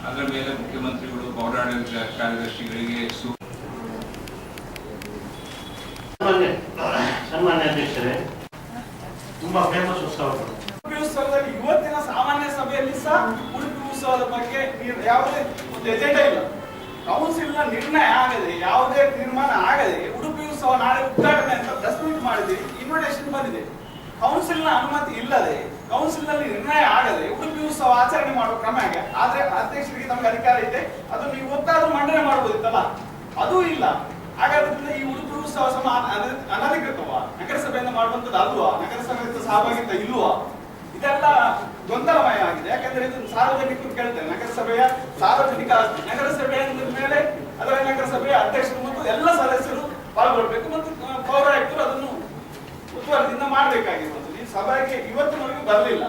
ಅದರ ಮೇಲೆ ಮುಖ್ಯಮಂತ್ರಿಗಳು ಪೌರಾಡಳಿತ ಕಾರ್ಯದರ್ಶಿಗಳಿಗೆ ಸನ್ಮಾನ್ಯ ಅಧ್ಯಕ್ಷರೇ, ತುಂಬಾ ಫೇಮಸ್ ಉತ್ಸವಗಳು. ಉಡುಪಿ ಉತ್ಸವದಲ್ಲಿ ಇವತ್ತಿನ ಸಾಮಾನ್ಯ ಸಭೆಯಲ್ಲಿ ಸಹ ಉಡುಪಿ ಉತ್ಸವದ ಬಗ್ಗೆ ಯಾವುದೇ ಒಂದು ಎಜೆಂಡಾ ಇಲ್ಲ. ಕೌನ್ಸಿಲ್ ನ ನಿರ್ಣಯ ಆಗದೆ, ಯಾವುದೇ ತೀರ್ಮಾನ ಆಗದೆ ಉಡುಪಿ ಉತ್ಸವ ನಾಳೆ ಉದ್ಘಾಟನೆ ಅಂತ ಪ್ರೆಸ್ ಮೀಟ್ ಮಾಡಿದ್ದೀರಿ, ಇನ್ವಿಟೇಷನ್ ಬಂದಿದೆ. ಕೌನ್ಸಿಲ್ ನ ಅನುಮತಿ ಇಲ್ಲದೆ, ಕೌನ್ಸಿಲ್ ನಲ್ಲಿ ನಿರ್ಣಯ ಆಗದೆ ಉಡುಪಿ ಉತ್ಸವ ಆಚರಣೆ ಮಾಡುವ ಕ್ರಮ ಹೇಗೆ? ಆದ್ರೆ ಅಧ್ಯಕ್ಷರಿಗೆ ನಮ್ಗೆ ಅಧಿಕಾರ ಇದೆ, ಅದನ್ನು ನೀವು ಒತ್ತಾದ್ರೂ ಮಂಡನೆ ಮಾಡಬಹುದಿತ್ತಲ್ಲ, ಅದೂ ಇಲ್ಲ. ಹಾಗಾದ್ರೆ ಈ ಉಡುಪಿ ಉತ್ಸವ ಅನಧಿಕೃತವಾ? ನಗರಸಭೆಯಿಂದ ಮಾಡುವಂತದ್ದು ಅಲ್ವಾ? ನಗರಸಭೆಯಿಂದ ಸಹಭಾಗಿತ್ವ ಇಲ್ವಾ? ಇದೆಲ್ಲ ಗೊಂದಲಮಯ ಆಗಿದೆ. ಯಾಕಂದ್ರೆ ಇದು ಸಾರ್ವಜನಿಕರು ಕೇಳ್ತೇನೆ, ನಗರಸಭೆಯ ಸಾರ್ವಜನಿಕ ಆಸ್ತಿ. ನಗರಸಭೆ ಅಂದ ಮೇಲೆ ಅದರಲ್ಲಿ ನಗರಸಭೆಯ ಅಧ್ಯಕ್ಷರು ಮತ್ತು ಎಲ್ಲ ಸದಸ್ಯರು ಪಾಲ್ಗೊಳ್ಬೇಕು ಮತ್ತು ಪೌರಾಯುಕ್ತರು ಅದನ್ನು ಉತ್ತುವರಿದಿಂದ ಮಾಡಬೇಕಾಗಿರುವುದು. ಈ ಸಭೆಗೆ ಇವತ್ತಿನವರೆಗೂ ಬರಲಿಲ್ಲ.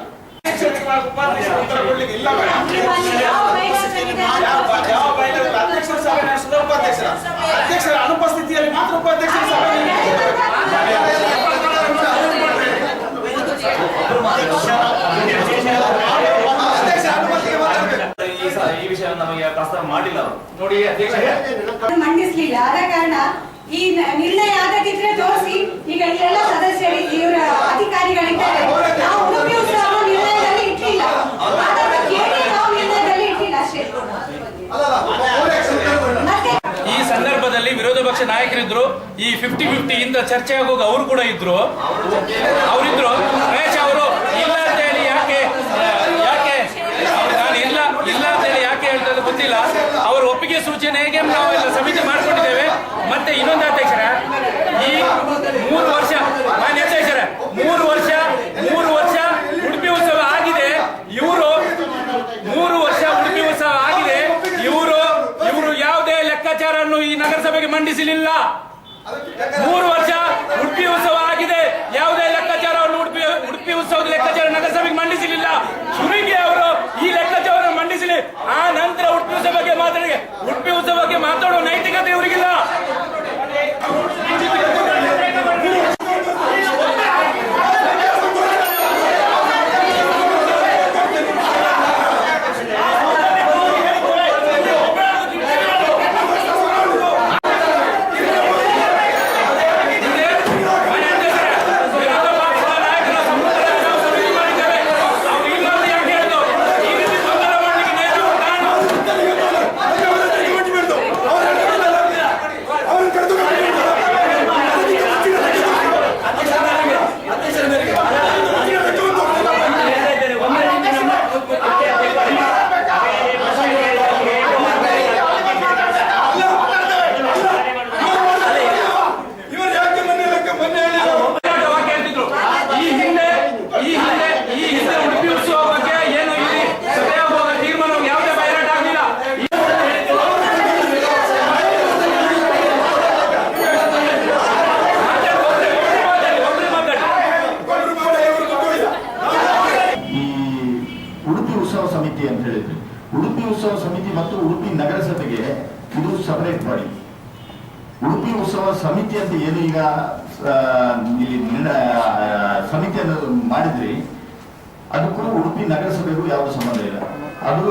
ಅಧ್ಯಕ್ಷರ ಅನುಪಸ್ಥಿತಿಯಲ್ಲಿ ಮಾತ್ರ ಉಪಾಧ್ಯಕ್ಷರ ಸಭೆ ಈ ವಿಷಯ ನಮಗೆ ಪ್ರಸ್ತಾವ ಮಾಡಿಲ್ಲ ನೋಡಿ ಮಂಡಿಸ್ಲಿಲ್ಲ. ಆದ ಕಾರಣ ಈ ನಿರ್ಣಯ ಆಗದಿದ್ರೆ ತೋರಿಸಿ. ಈಗ ಇಲ್ಲೆಲ್ಲ ಸದಸ್ಯರು ಇವರ ಅಧಿಕಾರಿಗಳಿದ್ದಾರೆ. ನಾವು ಉಡುಪಿ ಉತ್ಸವ ನಿರ್ಣಯದಲ್ಲಿ ಇಟ್ಟಿಲ್ಲ, ನಾವು ನಿರ್ಣಯದಲ್ಲಿ ಇಟ್ಟಿಲ್ಲ ಅಷ್ಟೇ. ಈ ಸಂದರ್ಭದಲ್ಲಿ ವಿರೋಧ ಪಕ್ಷ ನಾಯಕರಿದ್ರು. ಈ 50-50 ಇಂದ ಚರ್ಚೆ ಆಗುವಾಗ ಅವರು ಕೂಡ ಇದ್ರು. ಅವರಿದ್ರು ರಮೇಶ್ ಅವರು ಇಲ್ಲ ಅಂತ ಹೇಳಿ ಯಾಕೆ ನಾನು ಇಲ್ಲ ಅಂತ ಹೇಳಿ ಯಾಕೆ ಹೇಳ್ತಾರೆ ಗೊತ್ತಿಲ್ಲ. ಅವರ ಒಪ್ಪಿಗೆ ಸೂಚನೆಗೆ ನಾವೆಲ್ಲ ಸಮಿತಿ ಮಾಡ್ಕೊಂಡಿದ್ದೇವೆ. ಮತ್ತೆ ಇನ್ನೊಂದು ಅಧ್ಯಕ್ಷರ, ಈ 3 ವರ್ಷ ಮಾನ್ಯ ಅಧ್ಯಕ್ಷರ 3 ವರ್ಷ ಉಡುಪಿ ಉತ್ಸವ ಆಗಿದೆ. ಇವರು 3 ವರ್ಷ ಉಡುಪಿ ಉತ್ಸವ ಆಗಿದೆ. ಇವರು ಯಾವುದೇ ಲೆಕ್ಕಾಚಾರವನ್ನು ಈ ನಗರಸಭೆಗೆ ಮಂಡಿಸಲಿಲ್ಲ. 3 ವರ್ಷ ಉಡುಪಿ ಉತ್ಸವ ಆಗಿದೆ, ಯಾವುದೇ ಲೆಕ್ಕಾಚಾರವನ್ನು ಉಡುಪಿ ಉತ್ಸವದ ಲೆಕ್ಕಾಚಾರ ನಗರಸಭೆಗೆ ಮಂಡಿಸಲಿಲ್ಲ. ಶುರುವಿಗೆ ಅವರು ಈ ಲೆಕ್ಕಾಚಾರ ಮಂಡಿಸಲಿ, ಆ ನಂತರ ಉಡುಪಿ ಉತ್ಸವಕ್ಕೆ ಮಾತಾಡುವ ನೈತಿಕತೆ ಇವರಿಗಿಲ್ಲ. ಉಡುಪಿ ಉತ್ಸವ ಸಮಿತಿ ಮತ್ತು ಉಡುಪಿ ನಗರಸಭೆಗೆ ಇದು ಸಪರೇಟ್ ಬಾಡಿ. ಉಡುಪಿ ಉತ್ಸವ ಸಮಿತಿ ಅಂತ ಏನು ಈಗ ಸಮಿತಿಯನ್ನು ಮಾಡಿದ್ರಿ, ಅದಕ್ಕೂ ಉಡುಪಿ ನಗರಸಭೆಗೂ ಯಾವುದೇ ಸಂಬಂಧ ಇಲ್ಲ. ಅದು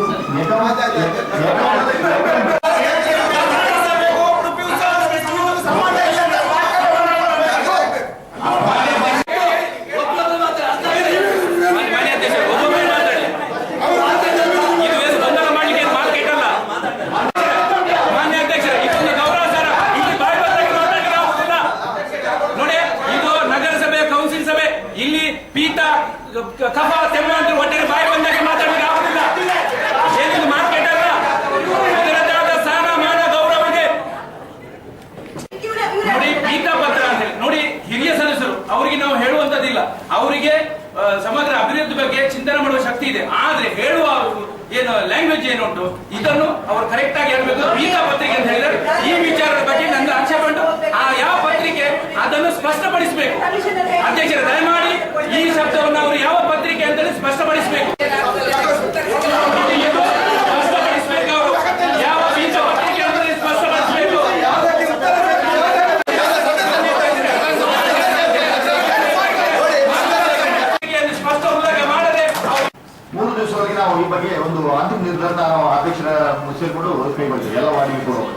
ಕಫ ತೆಮ್ಮ ಅಂತ ಒಟ್ಟಿಗೆ ಬಾಯಿ ಬಂದಾಗ ಮಾತಾಡಲಿಕ್ಕೆ ಆಗುದಿಲ್ಲ. ಏನಿದು ಮಾರ್ಕೆಟ್ ಅಲ್ಲ, ಇದರದಾದ ಸ್ಥಾನ ಮಾನ ಗೌರವ ಇದೆ. ನೋಡಿ ಪೀತಾ ಪತ್ರ ಅಂತ ಹೇಳಿ ನೋಡಿ, ಹಿರಿಯ ಸದಸ್ಯರು ಅವರಿಗೆ ನಾವು ಹೇಳುವಂತದ್ದಿಲ್ಲ. ಅವರಿಗೆ ಸಮಗ್ರ ಅಭಿವೃದ್ಧಿ ಬಗ್ಗೆ ಚಿಂತನೆ ಮಾಡುವ ಶಕ್ತಿ ಇದೆ. ಆದ್ರೆ ಹೇಳುವ ಏನು ಲ್ಯಾಂಗ್ವೇಜ್ ಏನುಂಟು ಇದನ್ನು ಅವರು ಕರೆಕ್ಟ್ ಆಗಿ ಹೇಳ್ಬೇಕು. ಪೀತಾ ಪತ್ರಿಕೆ ಅಂತ ಹೇಳಿದ್ರೆ ಈ ವಿಚಾರದ ಬಗ್ಗೆ ನನ್ನ ಆಕ್ಷೇಪ ಉಂಟು. ಆ ಯಾವ ಪತ್ರಿಕೆ ಅದನ್ನು ಸ್ಪಷ್ಟಪಡಿಸಬೇಕು. ಅಧ್ಯಕ್ಷರ ದಯಮಾಡಿ ಈ ಶಬ್ದವನ್ನು ಅವರು ಯಾವ ಪತ್ರಿಕೆ ಅಂತ ಸ್ಪಷ್ಟಪಡಿಸಬೇಕು. ಅವರು ಯಾವ ಪೀತಾ ಪತ್ರಿಕೆ ಅಂತ ಸ್ಪಷ್ಟಪಡಿಸಬೇಕು. ಸ್ಪಷ್ಟ ಉಲ್ಲೇಖ ಮಾಡಿ 3 ದಿವಸವರೆಗೆ ನಾವು ಈ ಬಗ್ಗೆ ಒಂದು ಅಂತಿಮ ನಿರ್ಧಾರ ನಾವು ಅಧ್ಯಕ್ಷರ ಸೇರ್ಕೊಂಡು ಕೈಗೊಳ್ತೀವಿ ಎಲ್ಲ ವಾರ್ಡಿಗೆ ಕೊಡೋದು.